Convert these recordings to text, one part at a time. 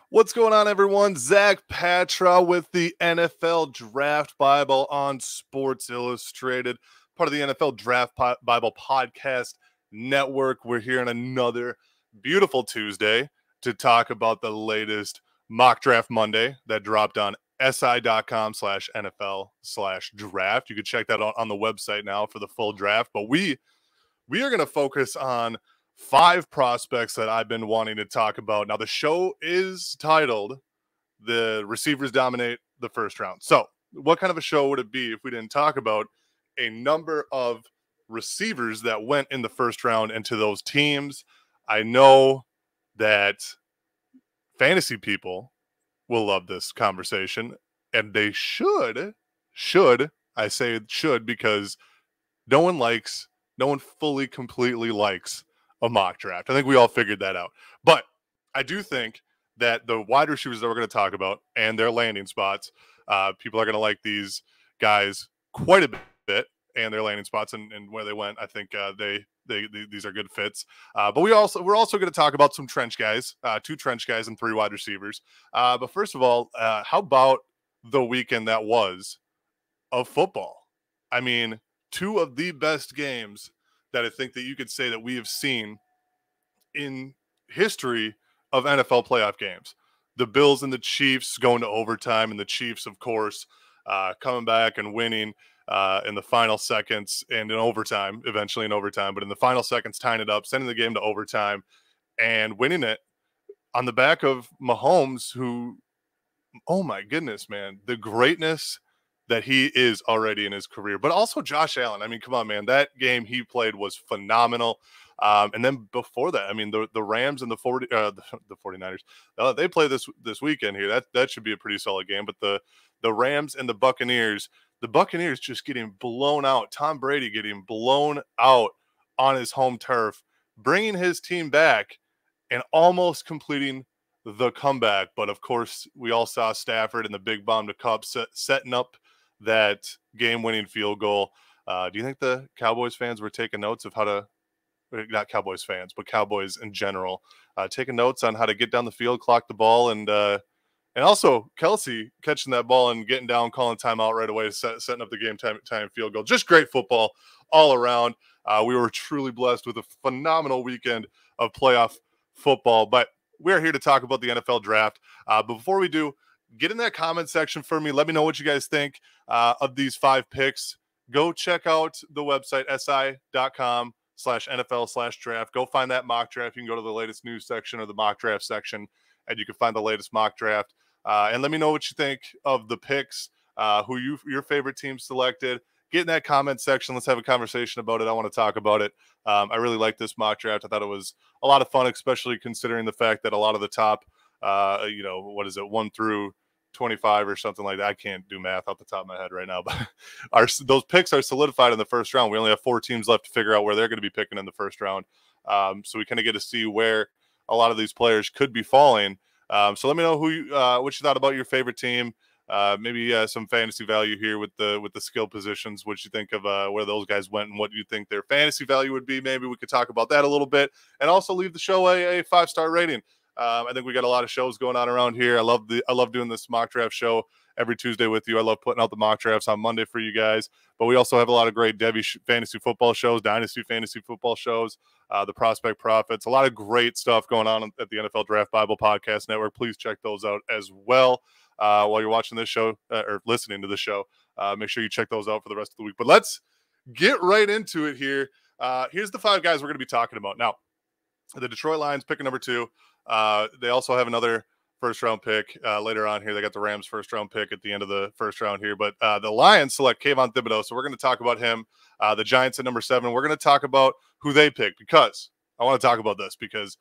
What's going on, everyone? Zach Patra with the NFL Draft Bible on Sports Illustrated, part of the NFL Draft Bible Podcast Network. We're here on another beautiful Tuesday to talk about the latest Mock Draft Monday that dropped on si.com/NFL/draft. You can check that out on the website now for the full draft. But we are going to focus on 5 prospects that I've been wanting to talk about. Now, the show is titled "The Receivers Dominate the First Round." So what kind of a show would it be if we didn't talk about a number of receivers that went in the first round into those teams? I know that fantasy people will love this conversation, and they should, I say should, because no one fully, completely likes a mock draft. I think we all figured that out. But I do think that the wide receivers that we're going to talk about and their landing spots, people are going to like these guys quite a bit and their landing spots and where they went. I think these are good fits. But we're also going to talk about some trench guys, 2 trench guys and 3 wide receivers. But first of all, how about the weekend that was of football? I mean, 2 of the best games that I think that you could say that we have seen in history of NFL playoff games. The Bills and the Chiefs going to overtime, and the Chiefs, of course, coming back and winning in the final seconds and in overtime, eventually in overtime, but in the final seconds, tying it up, sending the game to overtime and winning it on the back of Mahomes, who, oh my goodness, man, the greatness that he is already in his career, but also Josh Allen. I mean, come on, man, that game he played was phenomenal. And then before that, I mean, the Rams and the 49ers, they play this weekend here. That should be a pretty solid game. But the Rams and the Buccaneers just getting blown out. Tom Brady getting blown out on his home turf, bringing his team back and almost completing the comeback. But of course, we all saw Stafford and the big bomb to Cup setting up that game-winning field goal. Do you think the Cowboys fans were taking notes of how to, not Cowboys fans, but Cowboys in general, taking notes on how to get down the field, clock the ball, and also Kelsey catching that ball and getting down, calling timeout right away, setting up the game time field goal. Just great football all around. We were truly blessed with a phenomenal weekend of playoff football. But we're here to talk about the NFL draft. Before we do, get in that comment section for me. Let me know what you guys think of these 5 picks. Go check out the website, si.com/NFL/draft. Go find that mock draft. You can go to the latest news section or the mock draft section, and you can find the latest mock draft. And let me know what you think of the picks, who your favorite team selected. Get in that comment section. Let's have a conversation about it. I want to talk about it. I really like this mock draft. I thought it was a lot of fun, especially considering the fact that a lot of the top, 1 through 25 or something like that. I can't do math off the top of my head right now, but those picks are solidified in the first round. We only have 4 teams left to figure out where they're going to be picking in the first round. So we kind of get to see where a lot of these players could be falling. So let me know what you thought about your favorite team. Maybe some fantasy value here with the skill positions. What you think of where those guys went and what you think their fantasy value would be. Maybe we could talk about that a little bit, and also leave the show a 5-star rating. I think we got a lot of shows going on around here. I love doing this mock draft show every Tuesday with you. I love putting out the mock drafts on Monday for you guys. But we also have a lot of great Devy fantasy football shows, Dynasty fantasy football shows, the Prospect Profits. A lot of great stuff going on at the NFL Draft Bible Podcast Network. Please check those out as well while you're watching this show or listening to the show. Make sure you check those out for the rest of the week. But let's get right into it here. Here's the 5 guys we're going to be talking about. Now, the Detroit Lions picking number 2. They also have another first-round pick later on here. They got the Rams' first-round pick at the end of the first round here. But the Lions select Kayvon Thibodeau, so we're going to talk about him. The Giants at number 7. We're going to talk about who they picked because I want to talk about this because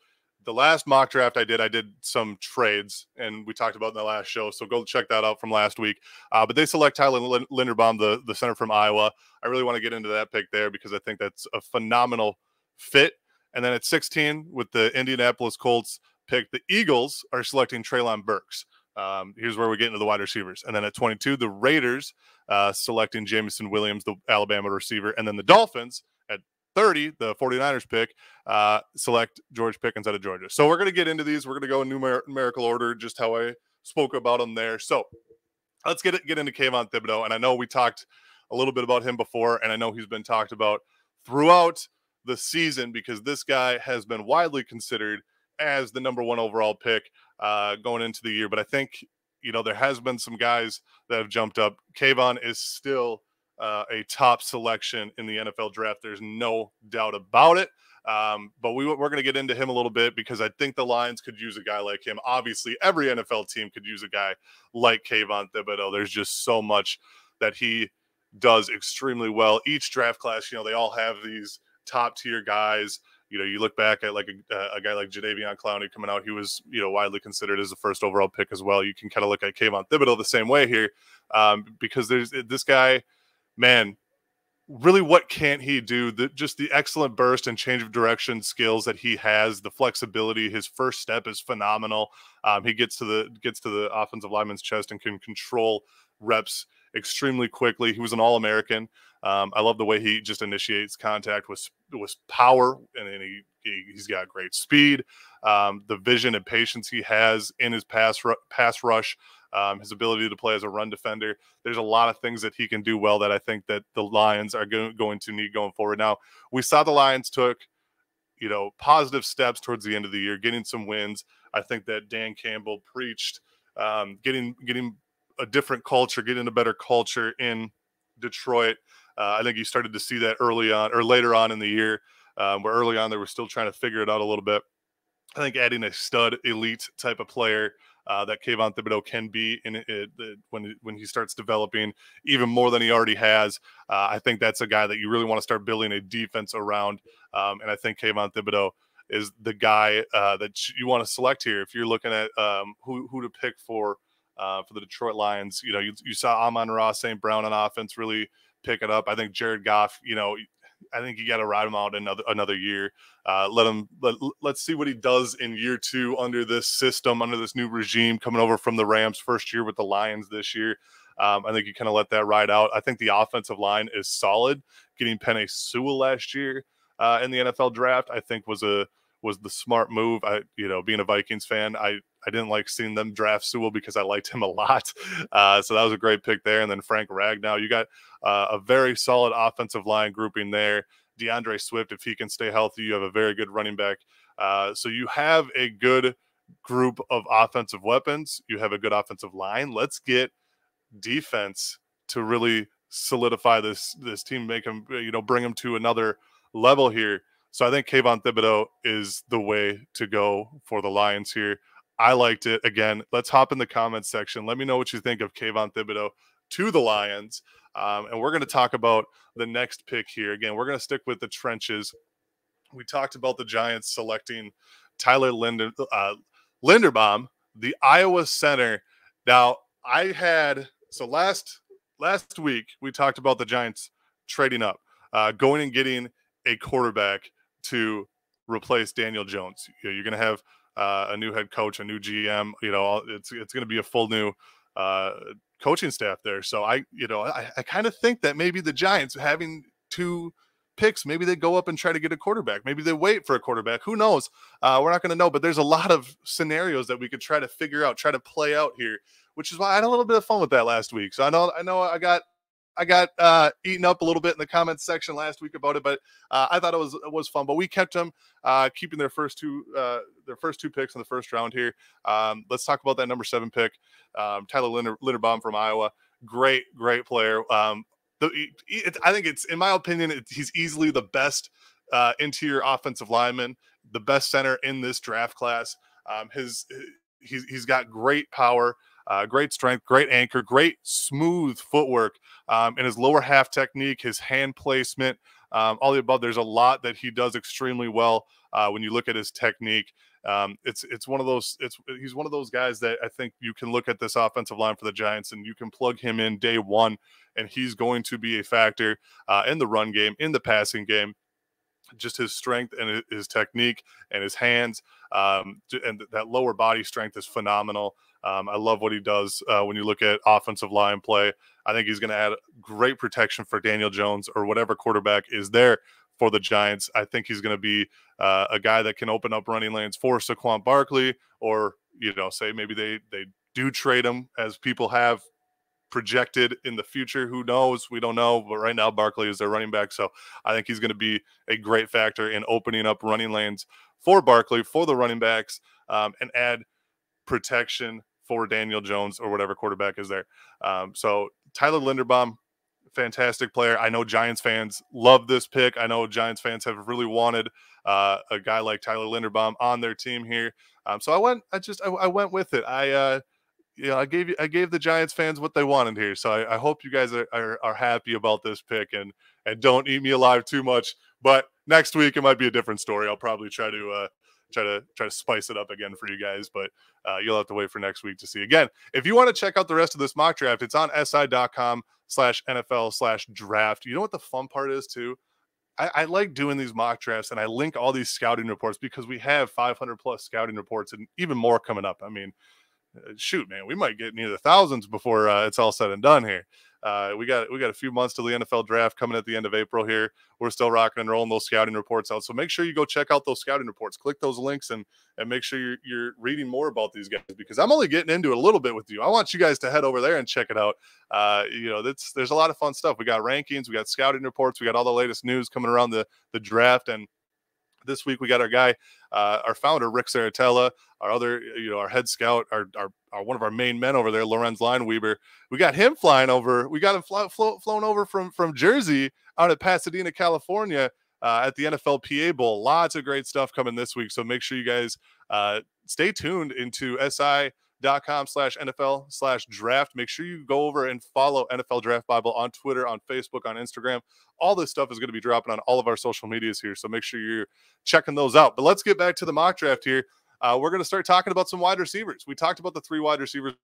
the last mock draft I did some trades, and we talked about in the last show, so go check that out from last week. But they select Tyler Linderbaum, the center from Iowa. I really want to get into that pick there because I think that's a phenomenal fit. And then at 16, with the Indianapolis Colts pick, the Eagles are selecting Treylon Burks. Here's where we get into the wide receivers. And then at 22, the Raiders selecting Jamison Williams, the Alabama receiver. And then the Dolphins at 30, the 49ers pick, select George Pickens out of Georgia. So we're going to get into these. We're going to go in numerical order, just how I spoke about them there. So let's get into Kayvon Thibodeaux. And I know we talked a little bit about him before, and I know he's been talked about throughout the season because this guy has been widely considered as the #1 overall pick going into the year. But I think, there has been some guys that have jumped up. Kayvon is still a top selection in the NFL draft. There's no doubt about it. But we're going to get into him a little bit because I think the Lions could use a guy like him. Obviously, every NFL team could use a guy like Kayvon Thibodeaux. There's just so much that he does extremely well. Each draft class, they all have these top tier guys. You look back at like a guy like Jadeveon Clowney coming out. He was, widely considered as the first overall pick as well. You can kind of look at Kayvon Thibodeaux the same way here because there's this guy, man, really, what can't he do? Just the excellent burst and change of direction skills that he has, the flexibility. His first step is phenomenal. He gets to the offensive lineman's chest and can control reps extremely quickly. He was an All-American. I love the way he just initiates contact with power, and he's got great speed. The vision and patience he has in his pass rush. His ability to play as a run defender. There's a lot of things that he can do well that I think that the Lions are going to need going forward. Now, we saw the Lions took, positive steps towards the end of the year, getting some wins. I think that Dan Campbell preached getting a different culture, getting a better culture in Detroit. I think you started to see that early on or later on in the year, where early on they were still trying to figure it out a little bit. I think adding a stud elite type of player that Kayvon Thibodeaux can be when he starts developing even more than he already has. I think that's a guy that you really want to start building a defense around. And I think Kayvon Thibodeaux is the guy that you want to select here. If you're looking at who to pick for the Detroit Lions, you saw Amon-Ra St. Brown on offense really pick it up. I think Jared Goff, I think you got to ride him out another year. Let's see what he does in year 2 under this system, under this new regime, coming over from the Rams, first year with the Lions this year. I think you kind of let that ride out. I think the offensive line is solid. Getting Penei Sewell last year in the NFL draft, I think was the smart move. Being a Vikings fan, I didn't like seeing them draft Sewell because I liked him a lot. So that was a great pick there. And then Frank Ragnow, you got a very solid offensive line grouping there. DeAndre Swift, if he can stay healthy, you have a very good running back. So you have a good group of offensive weapons. You have a good offensive line. Let's get defense to really solidify this team, make them, bring them to another level here. So I think Kayvon Thibodeaux is the way to go for the Lions here. I liked it. Again, let's hop in the comments section. Let me know what you think of Kayvon Thibodeaux to the Lions. And we're going to talk about the next pick here. Again, we're going to stick with the trenches. We talked about the Giants selecting Tyler Linderbaum, the Iowa center. Now, last week, we talked about the Giants trading up, going and getting a quarterback to replace Daniel Jones. You're going to have a new head coach, a new GM. It's going to be a full new coaching staff there. So I kind of think that maybe the Giants, having 2 picks, maybe they go up and try to get a quarterback. Maybe they wait for a quarterback. Who knows? We're not going to know. But there's a lot of scenarios that we could try to figure out, try to play out here, which is why I had a little bit of fun with that last week. So I know I got eaten up a little bit in the comments section last week about it, but I thought it was fun. But we kept them, keeping their first two picks in the first round here. Let's talk about that number 7 pick, Tyler Linderbaum from Iowa. Great player. I think it's, in my opinion, he's easily the best interior offensive lineman, the best center in this draft class. He's got great power. Great strength, great anchor, great smooth footwork, and his lower half technique, his hand placement, all the above. There's a lot that he does extremely well when you look at his technique. He's one of those guys that I think you can look at this offensive line for the Giants and you can plug him in day one, and he's going to be a factor in the run game, in the passing game. Just his strength and his technique and his hands, and that lower body strength is phenomenal. I love what he does when you look at offensive line play. I think he's going to add great protection for Daniel Jones or whatever quarterback is there for the Giants. I think he's going to be a guy that can open up running lanes for Saquon Barkley, or, say maybe they do trade him, as people have projected in the future. Who knows? We don't know. But right now, Barkley is their running back. So I think he's going to be a great factor in opening up running lanes for Barkley, for the running backs, and add protection for Daniel Jones or whatever quarterback is there. So Tyler Linderbaum, fantastic player. I know Giants fans love this pick. I know Giants fans have really wanted a guy like Tyler Linderbaum on their team here. So I went with it. I gave the Giants fans what they wanted here. So I hope you guys are happy about this pick and don't eat me alive too much. But next week it might be a different story. I'll probably try to spice it up again for you guys, but you'll have to wait for next week to see. Again, if you want to check out the rest of this mock draft, it's on si.com/NFL/draft. You know what the fun part is too? I like doing these mock drafts, and I link all these scouting reports because we have 500 plus scouting reports and even more coming up. I mean, shoot, man, we might get near the thousands before it's all said and done here. We got a few months till the NFL draft coming at the end of April here. We're still rocking and rolling those scouting reports out. So make sure you go check out those scouting reports. Click those links and make sure you're reading more about these guys, because I'm only getting into it a little bit with you. I want you guys to head over there and check it out. There's a lot of fun stuff. We got rankings, we got scouting reports, we got all the latest news coming around the draft. And this week we got our guy, our founder, Rick Saratella, our head scout, our one of our main men over there, Lorenz Lineweber. We got him flying over. We got him flown over from Jersey out at Pasadena, California, at the NFLPA Bowl. Lots of great stuff coming this week. So make sure you guys stay tuned into si.com/NFL/draft. Make sure you go over and follow NFL Draft Bible on Twitter, on Facebook, on Instagram. All this stuff is going to be dropping on all of our social medias here, so make sure you're checking those out. But let's get back to the mock draft here. We're going to start talking about some wide receivers. We talked about the 3 wide receivers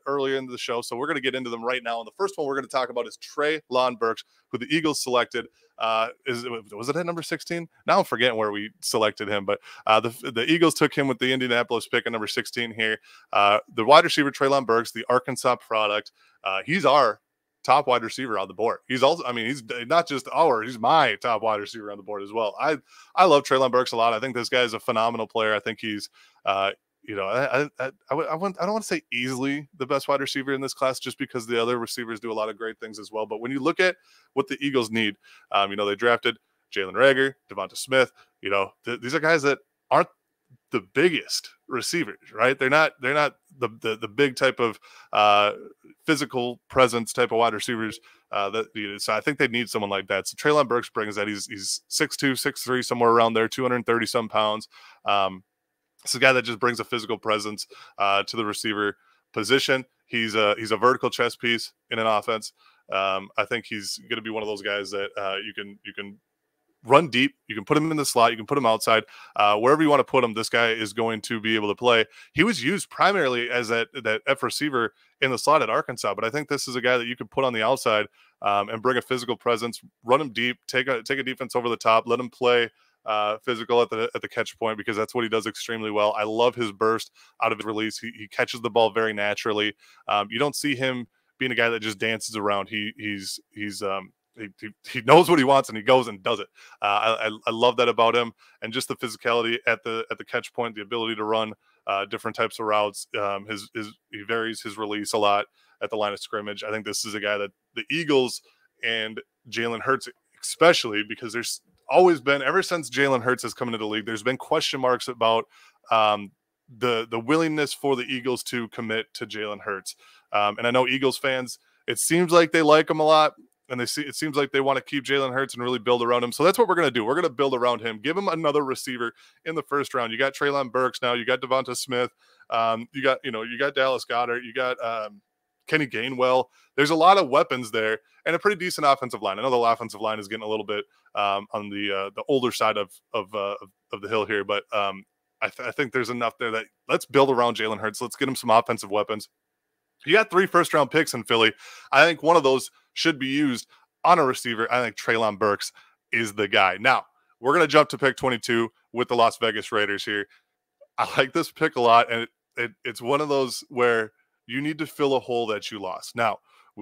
earlier in the show, so we're going to get into them right now. And the first one we're going to talk about is Treylon Burks, who the Eagles selected. Was it at number 16? Now I'm forgetting where we selected him, but the Eagles took him with the Indianapolis pick at number 16 here. The wide receiver Treylon Burks, the Arkansas product. He's our top wide receiver on the board. He's also, he's not just he's my top wide receiver on the board as well. I love Treylon Burks a lot. I think this guy is a phenomenal player. I think he's, I don't want to say easily the best wide receiver in this class, just because the other receivers do a lot of great things as well. But when you look at what the Eagles need, they drafted Jalen Reagor, Devonta Smith. These are guys that aren't the biggest receivers, right? They're not the big type of physical presence type of wide receivers so I think they need someone like that. So Treylon Burks brings that. He's 6'2", 6'3", somewhere around there, 230 some pounds. It's a guy that just brings a physical presence to the receiver position. He's a vertical chess piece in an offense. I think he's going to be one of those guys that you can run deep. You can put him in the slot. You can put him outside. Wherever you want to put him, this guy is going to be able to play. He was used primarily as that F receiver in the slot at Arkansas, but I think this is a guy that you could put on the outside and bring a physical presence, run him deep, take a defense over the top, let him play physical at the catch point, because that's what he does extremely well. I love his burst out of his release. He catches the ball very naturally. You don't see him being a guy that just dances around. He knows what he wants and he goes and does it. I love that about him, and just the physicality at the catch point, the ability to run different types of routes. He varies his release a lot at the line of scrimmage. I think this is a guy that the Eagles and Jalen Hurts, especially, because there's always been, ever since Jalen Hurts has come into the league, there's been question marks about the willingness for the Eagles to commit to Jalen Hurts. And I know Eagles fans, it seems like they like him a lot, and it seems like they want to keep Jalen Hurts and really build around him. So that's what we're going to do. We're going to build around him, give him another receiver in the first round. You got Treylon Burks now. You got Devonta Smith. You got Dallas Goedert. You got Kenny Gainwell. There's a lot of weapons there and a pretty decent offensive line. I know the offensive line is getting a little bit on the older side of the hill here, but I think there's enough there that let's build around Jalen Hurts. Let's get him some offensive weapons. You got 3 first-round picks in Philly. I think one of those should be used on a receiver. I think Treylon Burks is the guy. Now, we're going to jump to pick 22 with the Las Vegas Raiders here. I like this pick a lot, and it's one of those where you need to fill a hole that you lost. Now,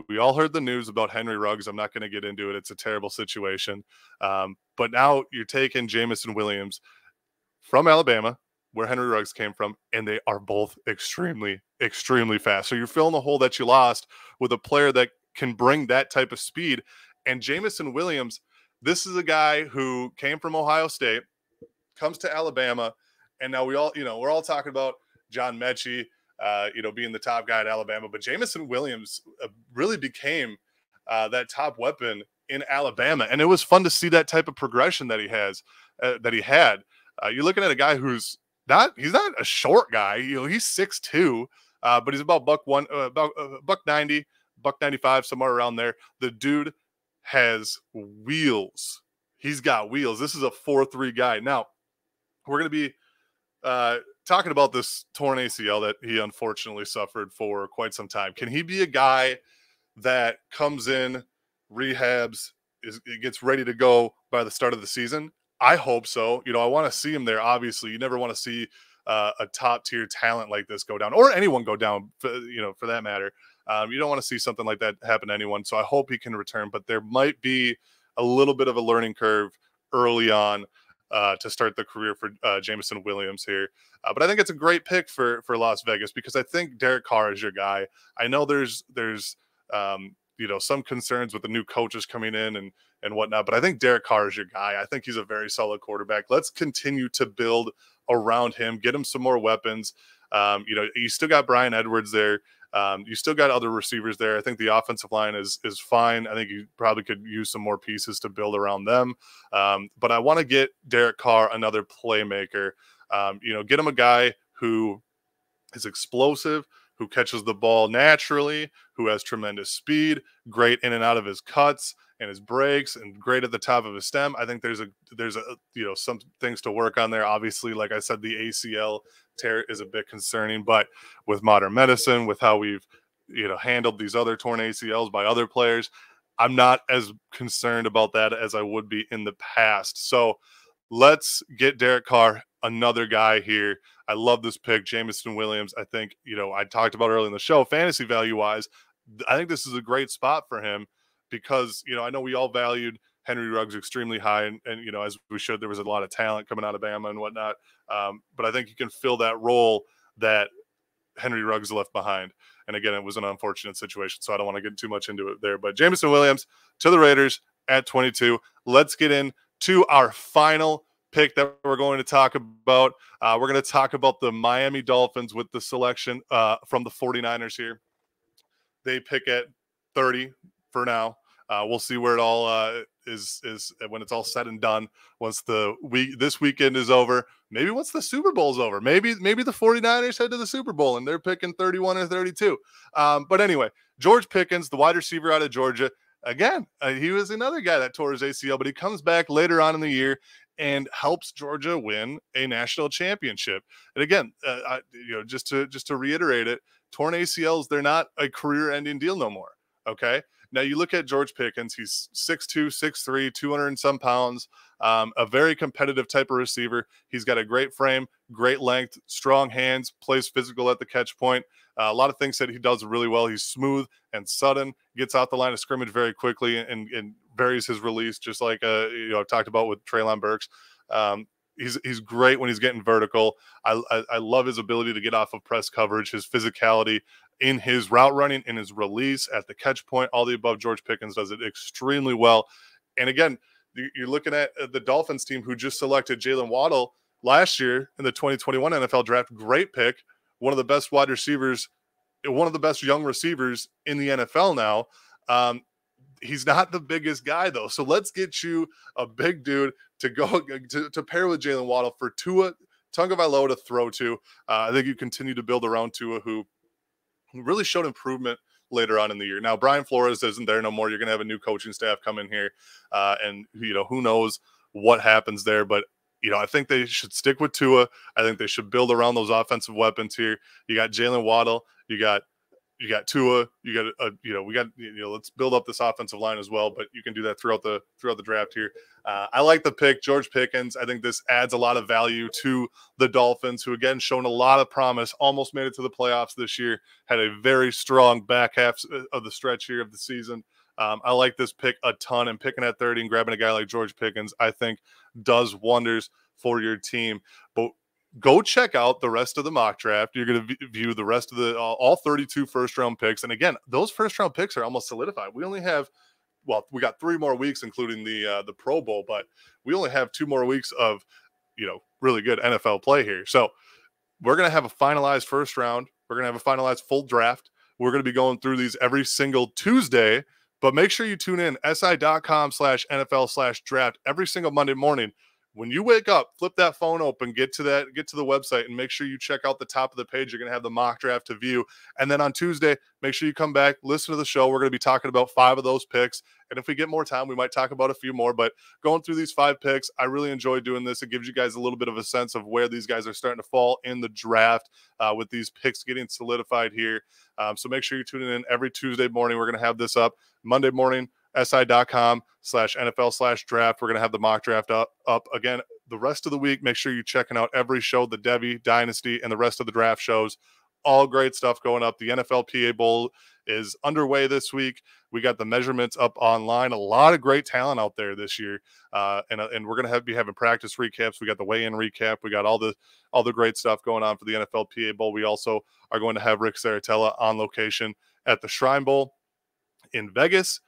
We all heard the news about Henry Ruggs. I'm not going to get into it. It's a terrible situation. But now you're taking Jamison Williams from Alabama, where Henry Ruggs came from, and they are both extremely, extremely fast. So you're filling the hole that you lost with a player that can bring that type of speed. And Jamison Williams, this is a guy who came from Ohio State, comes to Alabama, and now we're all talking about John Mechie, being the top guy at Alabama, but Jamison Williams really became that top weapon in Alabama, and it was fun to see that type of progression that he had. You're looking at a guy he's not a short guy. He's 6'2", but he's about buck 90, buck 95, somewhere around there. The dude has wheels. He's got wheels. This is a 4'3" guy. Now, we're going to be talking about this torn ACL that he unfortunately suffered for quite some time. Can he be a guy that comes in, rehabs, gets ready to go by the start of the season? I hope so. I want to see him there. Obviously, you never want to see a top tier talent like this go down, or anyone go down, for that matter. You don't want to see something like that happen to anyone. So I hope he can return, but there might be a little bit of a learning curve early on to start the career for Jamison Williams here. But I think it's a great pick for Las Vegas, because I think Derek Carr is your guy. I know there's some concerns with the new coaches coming in and whatnot, but I think Derek Carr is your guy. I think he's a very solid quarterback. Let's continue to build around him, get him some more weapons. You still got Brian Edwards there. You still got other receivers there. I think the offensive line is fine. I think you probably could use some more pieces to build around them. But I want to get Derek Carr another playmaker. Get him a guy who is explosive, who catches the ball naturally, who has tremendous speed, great in and out of his cuts and his breaks, and great at the top of his stem. I think there's some things to work on there. Obviously, like I said, the ACL tear is a bit concerning, but with modern medicine, with how we've handled these other torn ACLs by other players, I'm not as concerned about that as I would be in the past. So let's get Derek Carr, another guy here. I love this pick, Jamison Williams. I think, I talked about earlier in the show, fantasy value-wise, I think this is a great spot for him because, I know we all valued Henry Ruggs extremely high, and as we should. There was a lot of talent coming out of Bama and whatnot. But I think he can fill that role that Henry Ruggs left behind. And again, it was an unfortunate situation, so I don't want to get too much into it there. But Jamison Williams to the Raiders at 22. Let's get into our final pick that we're going to talk about. We're going to talk about the Miami Dolphins with the selection from the 49ers here. They pick at 30 for now. We'll see where it all is when it's all said and done. Once this weekend is over, maybe once the Super Bowl's over, maybe the 49ers head to the Super Bowl and they're picking 31 or 32. But anyway, George Pickens, the wide receiver out of Georgia, again, he was another guy that tore his ACL, but he comes back later on in the year and helps Georgia win a national championship. And again, just to reiterate it, torn ACLs, they're not a career-ending deal no more. Okay. Now you look at George Pickens, he's 6'2", 6'3", 200 and some pounds, a very competitive type of receiver. He's got a great frame, great length, strong hands, plays physical at the catch point. A lot of things that he does really well. He's smooth and sudden, gets out the line of scrimmage very quickly and varies his release, just like I've talked about with Treylon Burks. He's great when he's getting vertical. I love his ability to get off of press coverage, his physicality in his route running, in his release at the catch point, all the above. George Pickens does it extremely well. And again, you're looking at the Dolphins team who just selected Jalen Waddle last year in the 2021 NFL draft. Great pick. One of the best wide receivers, one of the best young receivers in the NFL now. He's not the biggest guy, though. So let's get you a big dude to go to pair with Jalen Waddle for Tua Tagovailoa to throw to. I think you continue to build around Tua, who really showed improvement later on in the year. Now, Brian Flores isn't there no more. You're going to have a new coaching staff come in here. And, who knows what happens there. But, I think they should stick with Tua. I think they should build around those offensive weapons here. You got Jalen Waddle. You got you got Tua, you got we got let's build up this offensive line as well, but you can do that throughout the draft here. I like the pick, George Pickens. I think this adds a lot of value to the Dolphins, who again shown a lot of promise, almost made it to the playoffs this year, had a very strong back half of the stretch here of the season. I like this pick a ton, and picking at 30 and grabbing a guy like George Pickens, I think does wonders for your team. But go check out the rest of the mock draft. You're going to view the rest of the all 32 first-round picks. And again, those first-round picks are almost solidified. We only have, we got 3 more weeks, including the Pro Bowl, but we only have 2 more weeks of, really good NFL play here. So we're going to have a finalized first round. We're going to have a finalized full draft. We're going to be going through these every single Tuesday, but make sure you tune in si.com/NFL/draft every single Monday morning. When you wake up, flip that phone open, get to the website, and make sure you check out the top of the page. You're going to have the mock draft to view. And then on Tuesday, make sure you come back, listen to the show. We're going to be talking about 5 of those picks. And if we get more time, we might talk about a few more. But going through these 5 picks, I really enjoy doing this. It gives you guys a little bit of a sense of where these guys are starting to fall in the draft with these picks getting solidified here. So make sure you're tuning in every Tuesday morning. We're going to have this up Monday morning. si.com/NFL/draft. We're going to have the mock draft up again the rest of the week. Make sure you're checking out every show, the Devy, Dynasty, and the rest of the draft shows. All great stuff going up. The NFLPA Bowl is underway this week. We got the measurements up online. A lot of great talent out there this year. And we're going to be having practice recaps. We got the weigh-in recap. We got all the great stuff going on for the NFLPA Bowl. We also are going to have Rick Saratella on location at the Shrine Bowl in Vegas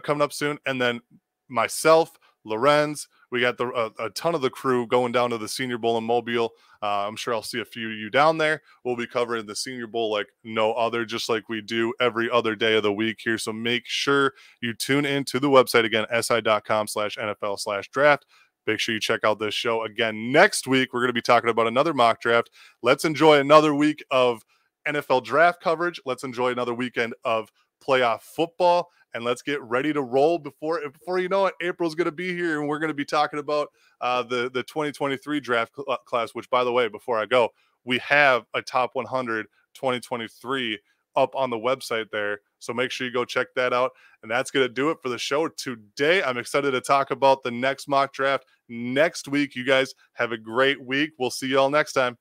coming up soon. And then myself, Lorenz, we got a ton of the crew going down to the Senior Bowl in Mobile. I'm sure I'll see a few of you down there. We'll be covering the Senior Bowl like no other, just like we do every other day of the week here. So make sure you tune into the website again, si.com/NFL/draft. Make sure you check out this show again next week. We're going to be talking about another mock draft. Let's enjoy another week of NFL draft coverage. Let's enjoy another weekend of playoff football, and let's get ready to roll before you know it. April's going to be here, and we're going to be talking about the 2023 draft class, which, by the way, before I go, we have a top 100 2023 up on the website there. So make sure you go check that out. And that's going to do it for the show today. I'm excited to talk about the next mock draft next week. You guys have a great week. We'll see you all next time.